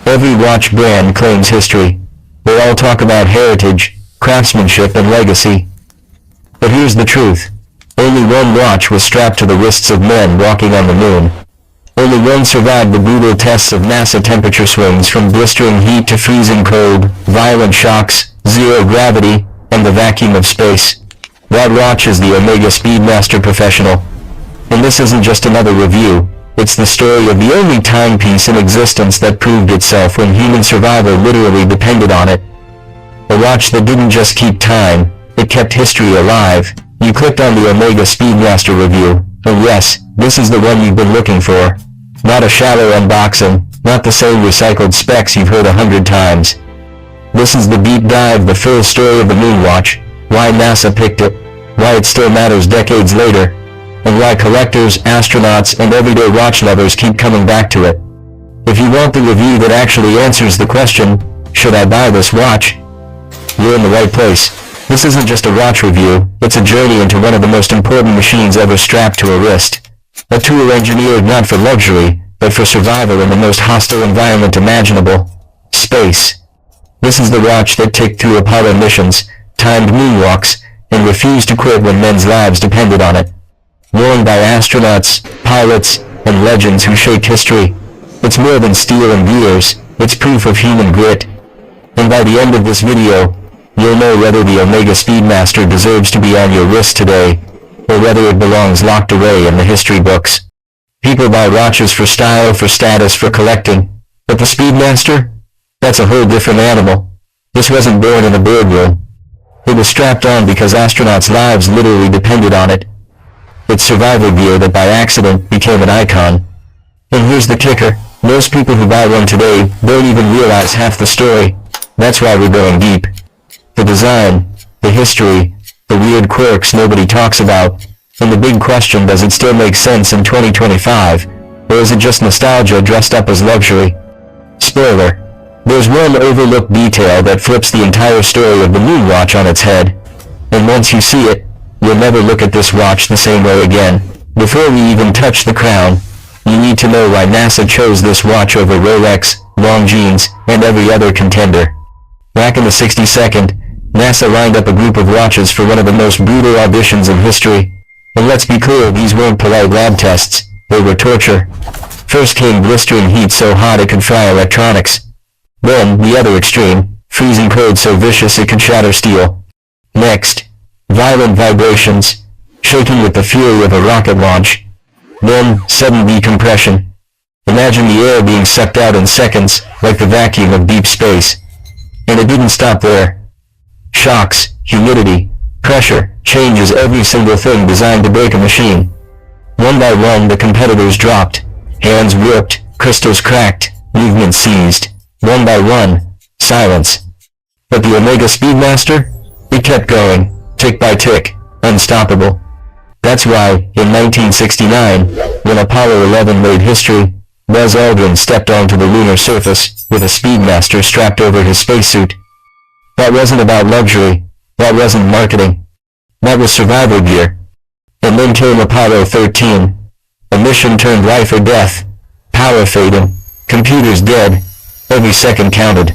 Every watch brand claims history. They all talk about heritage, craftsmanship, and legacy. But here's the truth. Only one watch was strapped to the wrists of men walking on the moon. Only one survived the brutal tests of NASA temperature swings from blistering heat to freezing cold, violent shocks, zero gravity, and the vacuum of space. That watch is the Omega Speedmaster Professional. And this isn't just another review, it's the story of the only timepiece in existence that proved itself when human survival literally depended on it. A watch that didn't just keep time, it kept history alive. You clicked on the Omega Speedmaster review, and yes, this is the one you've been looking for. Not a shallow unboxing, not the same recycled specs you've heard 100 times. This is the deep dive, the full story of the Moonwatch, why NASA picked it, why it still matters decades later, and why collectors, astronauts, and everyday watch lovers keep coming back to it. If you want the review that actually answers the question, should I buy this watch? You're in the right place. This isn't just a watch review, it's a journey into one of the most important machines ever strapped to a wrist. A tool engineered not for luxury, but for survival in the most hostile environment imaginable. Space. This is the watch that ticked through Apollo missions, timed moonwalks, and refused to quit when men's lives depended on it. Worn by astronauts, pilots, and legends who shaped history. It's more than steel and gears, it's proof of human grit. And by the end of this video, you'll know whether the Omega Speedmaster deserves to be on your wrist today, or whether it belongs locked away in the history books. People buy watches for style, for status, for collecting, but the Speedmaster? That's a whole different animal. This wasn't born in a boardroom. It was strapped on because astronauts' lives literally depended on it. It's survival gear that by accident became an icon. And here's the kicker, most people who buy one today don't even realize half the story. That's why we're going deep. The design, the history, the weird quirks nobody talks about, and the big question, does it still make sense in 2025, or is it just nostalgia dressed up as luxury? Spoiler. There's one overlooked detail that flips the entire story of the Moonwatch on its head. And once you see it, you'll never look at this watch the same way again. Before we even touch the crown, you need to know why NASA chose this watch over Rolex, Longines, and every other contender. Back in the 62nd, NASA lined up a group of watches for one of the most brutal auditions in history. And let's be clear, these weren't polite lab tests, they were torture. First came blistering heat so hot it could fry electronics. Then, the other extreme, freezing cold so vicious it could shatter steel. Next, violent vibrations, shaking with the fury of a rocket launch. Then, sudden decompression. Imagine the air being sucked out in seconds, like the vacuum of deep space. And it didn't stop there. Shocks, humidity, pressure, changes every single thing designed to break a machine. One by one the competitors dropped, hands ripped, crystals cracked, movement seized. One by one, silence. But the Omega Speedmaster? It kept going, tick by tick, unstoppable. That's why, in 1969, when Apollo 11 made history, Buzz Aldrin stepped onto the lunar surface with a Speedmaster strapped over his spacesuit. That wasn't about luxury, that wasn't marketing. That was survival gear. And then came Apollo 13. A mission turned life or death. Power fading. Computers dead. Every second counted.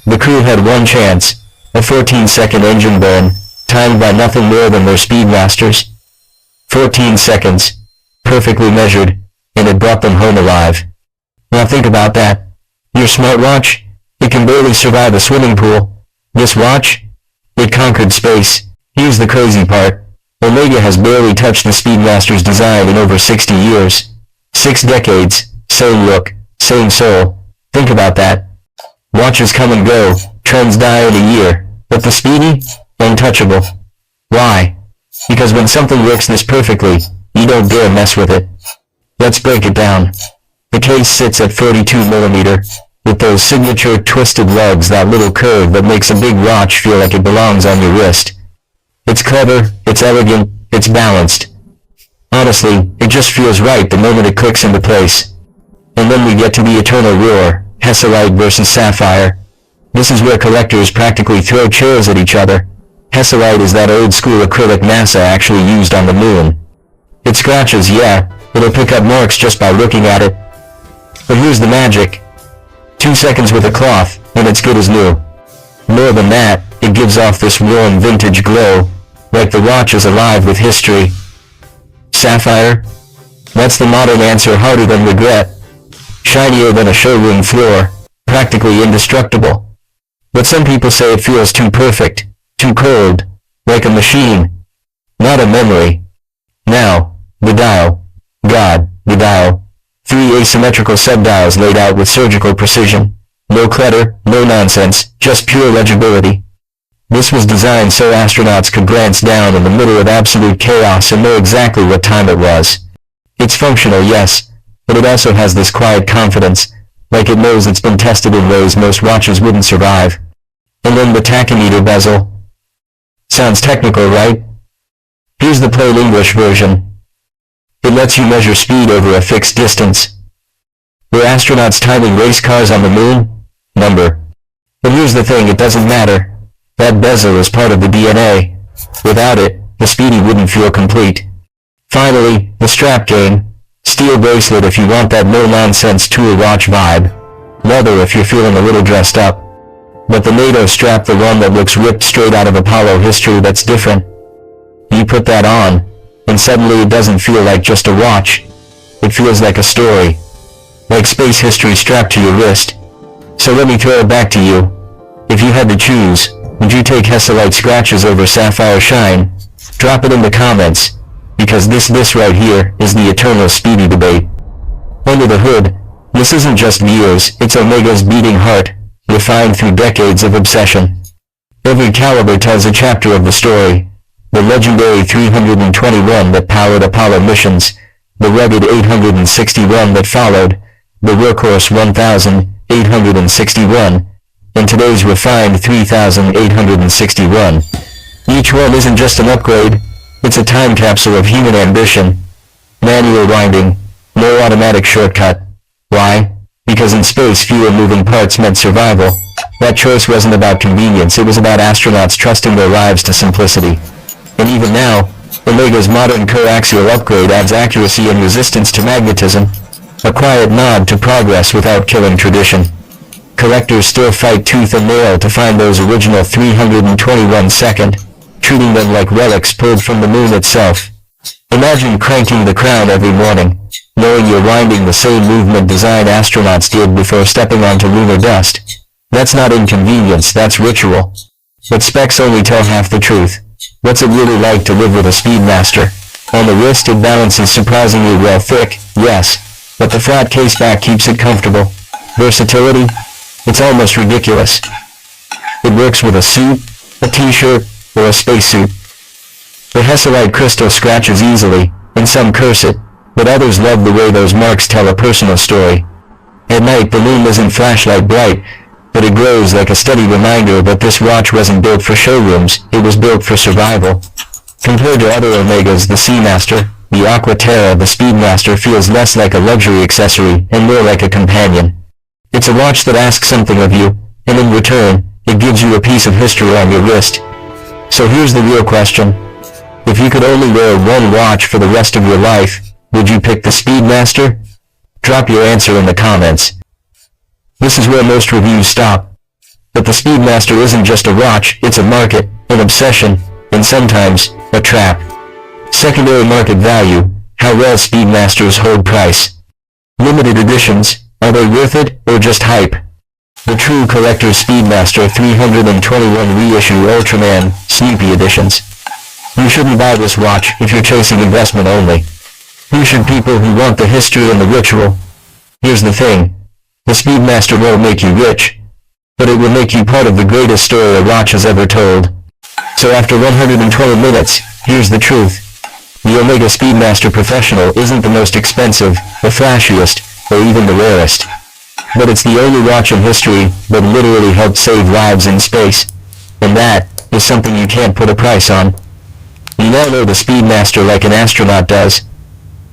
The crew had one chance. A 14-second engine burn, timed by nothing more than their Speedmasters. 14 seconds. Perfectly measured. And it brought them home alive. Now think about that. Your smartwatch? It can barely survive a swimming pool. This watch? It conquered space. Here's the crazy part. Omega has barely touched the Speedmaster's design in over 60 years. 6 decades, same look, same soul. Think about that. Watches come and go, trends die in a year, but the Speedy? Untouchable. Why? Because when something works this perfectly, you don't dare mess with it. Let's break it down. The case sits at 42mm, with those signature twisted lugs, that little curve that makes a big watch feel like it belongs on your wrist. It's clever, it's elegant, it's balanced. Honestly, it just feels right the moment it clicks into place. And then we get to the eternal roar, Hesselite versus Sapphire. This is where collectors practically throw chairs at each other. Hesselite is that old school acrylic NASA actually used on the moon. It scratches, yeah, it'll pick up marks just by looking at it. But here's the magic. 2 seconds with a cloth, and it's good as new. More than that, it gives off this warm vintage glow, like the watch is alive with history. Sapphire? That's the modern answer, harder than regret. Shinier than a showroom floor, practically indestructible. But some people say it feels too perfect, too cold, like a machine, not a memory. Now, the dial. God, the dial. 3 asymmetrical subdials laid out with surgical precision. No clutter, no nonsense, just pure legibility. This was designed so astronauts could glance down in the middle of absolute chaos and know exactly what time it was. It's functional, yes, but it also has this quiet confidence, like it knows it's been tested in ways most watches wouldn't survive. And then the tachymeter bezel. Sounds technical, right? Here's the plain English version. It lets you measure speed over a fixed distance. Were astronauts timing race cars on the moon? Number. But here's the thing, it doesn't matter. That bezel is part of the DNA. Without it, the Speedy wouldn't feel complete. Finally, the strap game. Steel bracelet if you want that no-nonsense tool watch vibe. Leather if you're feeling a little dressed up. But the NATO strap, the one that looks ripped straight out of Apollo history, that's different. You put that on, and suddenly it doesn't feel like just a watch. It feels like a story. Like space history strapped to your wrist. So let me throw it back to you. If you had to choose, would you take Hesselite scratches over sapphire shine? Drop it in the comments, because this right here is the eternal Speedy debate. Under the hood, this isn't just years, it's Omega's beating heart, refined through decades of obsession. Every caliber tells a chapter of the story. The legendary 321 that powered Apollo missions, the rugged 861 that followed, the workhorse 1861, and today's refined 3861. Each one isn't just an upgrade, it's a time capsule of human ambition. Manual winding, no automatic shortcut. Why? Because in space fewer moving parts meant survival. That choice wasn't about convenience, it was about astronauts trusting their lives to simplicity. And even now, Omega's modern coaxial upgrade adds accuracy and resistance to magnetism, a quiet nod to progress without killing tradition. Collectors still fight tooth and nail to find those original 321 second, treating them like relics pulled from the moon itself. Imagine cranking the crown every morning, knowing you're winding the same movement design astronauts did before stepping onto lunar dust. That's not inconvenience, that's ritual. But specs only tell half the truth. What's it really like to live with a Speedmaster? On the wrist it balances surprisingly well thick, yes, but the flat case back keeps it comfortable. Versatility? It's almost ridiculous. It works with a suit, a t-shirt, or a spacesuit. The Hesselite crystal scratches easily, and some curse it, but others love the way those marks tell a personal story. At night the moon isn't flashlight bright, but it glows like a steady reminder that this watch wasn't built for showrooms, it was built for survival. Compared to other Omegas, the Seamaster, the Aqua Terra, the Speedmaster feels less like a luxury accessory and more like a companion. It's a watch that asks something of you, and in return, it gives you a piece of history on your wrist. So here's the real question. If you could only wear one watch for the rest of your life, would you pick the Speedmaster? Drop your answer in the comments. This is where most reviews stop. But the Speedmaster isn't just a watch, it's a market, an obsession, and sometimes, a trap. Secondary market value, how well Speedmasters hold price. Limited editions, are they worth it, or just hype? The true collector's Speedmaster 321 reissue Ultraman, Snoopy editions. You shouldn't buy this watch if you're chasing investment only. Who should people who want the history and the ritual? Here's the thing. The Speedmaster won't make you rich, but it will make you part of the greatest story a watch has ever told. So after 120 minutes, here's the truth. The Omega Speedmaster Professional isn't the most expensive, the flashiest, or even the rarest. But it's the only watch in history that literally helped save lives in space. And that is something you can't put a price on. You now know the Speedmaster like an astronaut does.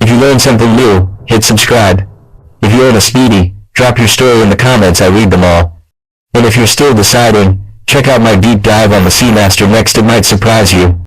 If you learned something new, hit subscribe. If you own a Speedy, drop your story in the comments, I read them all. And if you're still deciding, check out my deep dive on the Seamaster next, it might surprise you.